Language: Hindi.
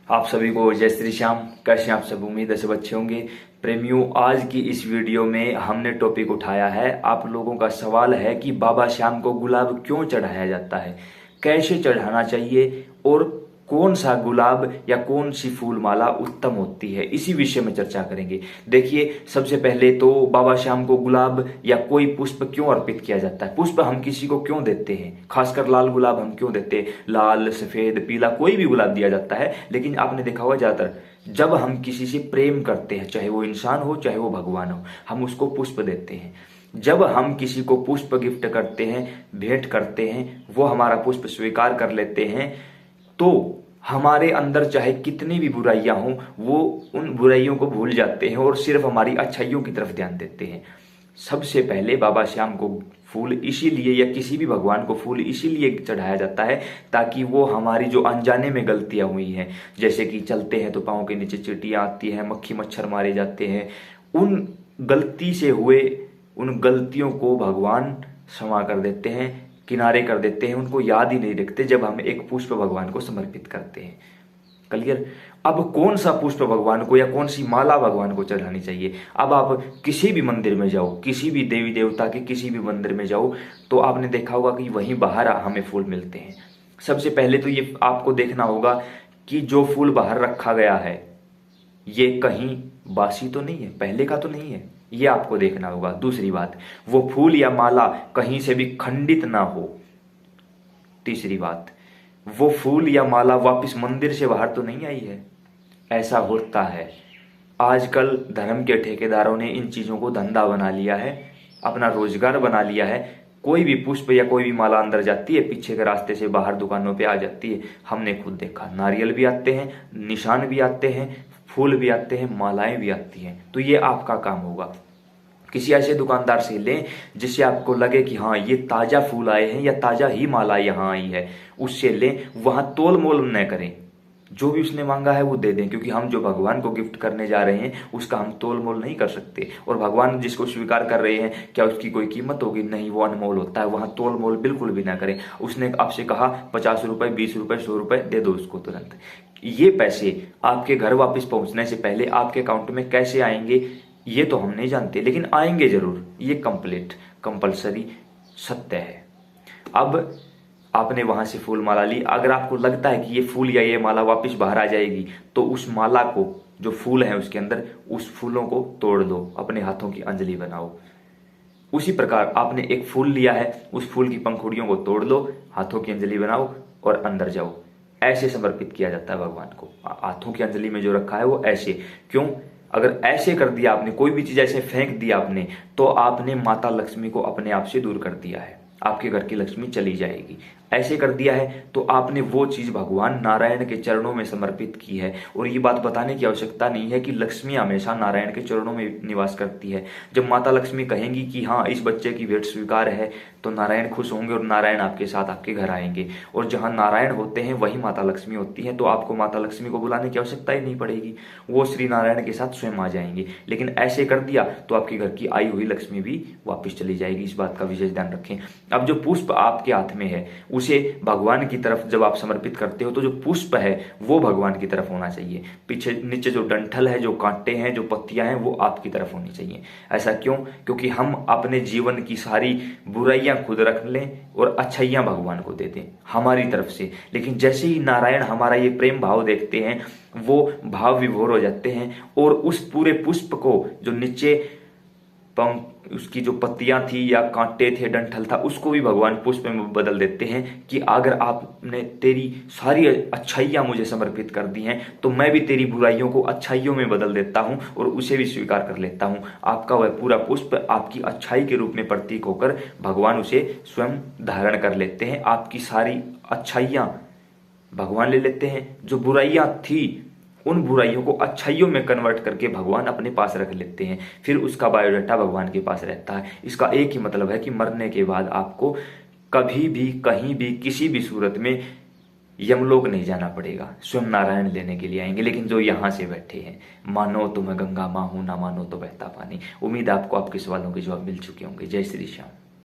आप सभी को जय श्री श्याम। कैसे हैं आप सब? उम्मीद है सब अच्छे होंगे। प्रेमियों, आज की इस वीडियो में हमने टॉपिक उठाया है, आप लोगों का सवाल है कि बाबा श्याम को गुलाब क्यों चढ़ाया जाता है, कैसे चढ़ाना चाहिए और कौन सा गुलाब या कौन सी फूल माला उत्तम होती है, इसी विषय में चर्चा करेंगे। देखिए, सबसे पहले तो बाबा श्याम को गुलाब या कोई पुष्प क्यों अर्पित किया जाता है, पुष्प हम किसी को क्यों देते हैं, खासकर लाल गुलाब हम क्यों देते हैं, लाल सफेद पीला कोई भी गुलाब दिया जाता है। लेकिन आपने देखा होगा ज्यादातर जब हम किसी से प्रेम करते हैं, चाहे वो इंसान हो चाहे वो भगवान हो, हम उसको पुष्प देते हैं। जब हम किसी को पुष्प गिफ्ट करते हैं, भेंट करते हैं, वो हमारा पुष्प स्वीकार कर लेते हैं, तो हमारे अंदर चाहे कितनी भी बुराइयां हों, वो उन बुराइयों को भूल जाते हैं और सिर्फ हमारी अच्छाइयों की तरफ ध्यान देते हैं। सबसे पहले बाबा श्याम को फूल इसीलिए या किसी भी भगवान को फूल इसीलिए चढ़ाया जाता है ताकि वो हमारी जो अनजाने में गलतियां हुई हैं, जैसे कि चलते हैं तो पाँव के नीचे चींटियां आती हैं, मक्खी मच्छर मारे जाते हैं, उन गलती से हुए उन गलतियों को भगवान क्षमा कर देते हैं, किनारे कर देते हैं, उनको याद ही नहीं रखते जब हम एक पुष्प भगवान को समर्पित करते हैं। क्लियर? अब कौन सा पुष्प भगवान को या कौन सी माला भगवान को चढ़ानी चाहिए? अब आप किसी भी मंदिर में जाओ, किसी भी देवी देवता के किसी भी मंदिर में जाओ, तो आपने देखा होगा कि वहीं बाहर हमें फूल मिलते हैं। सबसे पहले तो ये आपको देखना होगा कि जो फूल बाहर रखा गया है ये कहीं बासी तो नहीं है, पहले का तो नहीं है, ये आपको देखना होगा। दूसरी बात, वो फूल या माला कहीं से भी खंडित ना हो। तीसरी बात, वो फूल या माला वापस मंदिर से बाहर तो नहीं आई है। ऐसा होता है, आजकल धर्म के ठेकेदारों ने इन चीजों को धंधा बना लिया है, अपना रोजगार बना लिया है। कोई भी पुष्प या कोई भी माला अंदर जाती है, पीछे के रास्ते से बाहर दुकानों पे आ जाती है। हमने खुद देखा, नारियल भी आते हैं, निशान भी आते हैं, फूल भी आते हैं, मालाएं भी आती हैं। तो ये आपका काम होगा, किसी ऐसे दुकानदार से लें जिससे आपको लगे कि हाँ ये ताजा फूल आए हैं या ताजा ही माला यहाँ आई है, उससे लें। वहां तोल मोल न करें, जो भी उसने मांगा है वो दे दें, क्योंकि हम जो भगवान को गिफ्ट करने जा रहे हैं उसका हम तोल मोल नहीं कर सकते। और भगवान जिसको स्वीकार कर रहे हैं, क्या उसकी कोई कीमत होगी? नहीं, वो अनमोल होता है। वहां तोल मोल बिल्कुल भी ना करें। उसने आपसे कहा 50 रुपए, 20 रुपए, 100 रुपए, दे दो उसको तुरंत। ये पैसे आपके घर वापस पहुंचने से पहले आपके अकाउंट में कैसे आएंगे ये तो हम नहीं जानते, लेकिन आएंगे जरूर, ये कंपलसरी सत्य है। अब आपने वहां से फूल माला ली, अगर आपको लगता है कि ये फूल या ये माला वापस बाहर आ जाएगी, तो उस माला को, जो फूल है उसके अंदर, उस फूलों को तोड़ दो, अपने हाथों की अंजलि बनाओ। उसी प्रकार आपने एक फूल लिया है, उस फूल की पंखुड़ियों को तोड़ लो, हाथों की अंजलि बनाओ और अंदर जाओ। ऐसे समर्पित किया जाता है भगवान को। हाथों की अंजलि में जो रखा है वो ऐसे। क्यों? अगर ऐसे कर दिया आपने, कोई भी चीज ऐसे फेंक दिया आपने, तो आपने माता लक्ष्मी को अपने आप से दूर कर दिया है, आपके घर की लक्ष्मी चली जाएगी। ऐसे कर दिया है तो आपने वो चीज भगवान नारायण के चरणों में समर्पित की है। और ये बात बताने की आवश्यकता नहीं है कि लक्ष्मी हमेशा नारायण के चरणों में निवास करती है। जब माता लक्ष्मी कहेंगी कि हाँ इस बच्चे की भेंट स्वीकार है, तो नारायण खुश होंगे और नारायण आपके साथ आपके घर आएंगे। और जहां नारायण होते हैं वही माता लक्ष्मी होती है, तो आपको माता लक्ष्मी को बुलाने की आवश्यकता ही नहीं पड़ेगी, वो श्री नारायण के साथ स्वयं आ जाएंगे। लेकिन ऐसे कर दिया तो आपके घर की आई हुई लक्ष्मी भी वापिस चली जाएगी। इस बात का विशेष ध्यान रखें। अब जो पुष्प आपके हाथ में है उसे भगवान की तरफ जब आप समर्पित करते हो, तो जो पुष्प है वो भगवान की तरफ होना चाहिए। पीछे नीचे जो डंठल है, जो कांटे हैं, जो पत्तियां हैं, वो आपकी तरफ होनी चाहिए। ऐसा क्यों? क्योंकि हम अपने जीवन की सारी बुराइयां खुद रख लें और अच्छाइयां भगवान को दे दें हमारी तरफ से। लेकिन जैसे ही नारायण हमारा ये प्रेम भाव देखते हैं, वो भाव विभोर हो जाते हैं और उस पूरे पुष्प को, जो नीचे उसकी जो पत्तियां थी या कांटे थे, डंठल था, उसको भी भगवान पुष्प में बदल देते हैं कि अगर आपने तेरी सारी अच्छाइयां मुझे समर्पित कर दी हैं, तो मैं भी तेरी बुराइयों को अच्छाइयों में बदल देता हूं और उसे भी स्वीकार कर लेता हूं। आपका वह पूरा पुष्प आपकी अच्छाई के रूप में प्रतीक होकर भगवान उसे स्वयं धारण कर लेते हैं। आपकी सारी अच्छाइयां भगवान ले लेते हैं, जो बुराइयां थी उन बुराइयों को अच्छाइयों में कन्वर्ट करके भगवान अपने पास रख लेते हैं। फिर उसका बायोडाटा भगवान के पास रहता है। इसका एक ही मतलब है कि मरने के बाद आपको कभी भी, कहीं भी, किसी भी सूरत में यमलोक नहीं जाना पड़ेगा, स्वयं नारायण लेने के लिए आएंगे। लेकिन जो यहाँ से बैठे हैं, मानो तो मैं गंगा माँ हूं, ना मानो तो बहता पानी। उम्मीद आपको आपके सवालों के जवाब मिल चुके होंगे। जय श्री श्याम।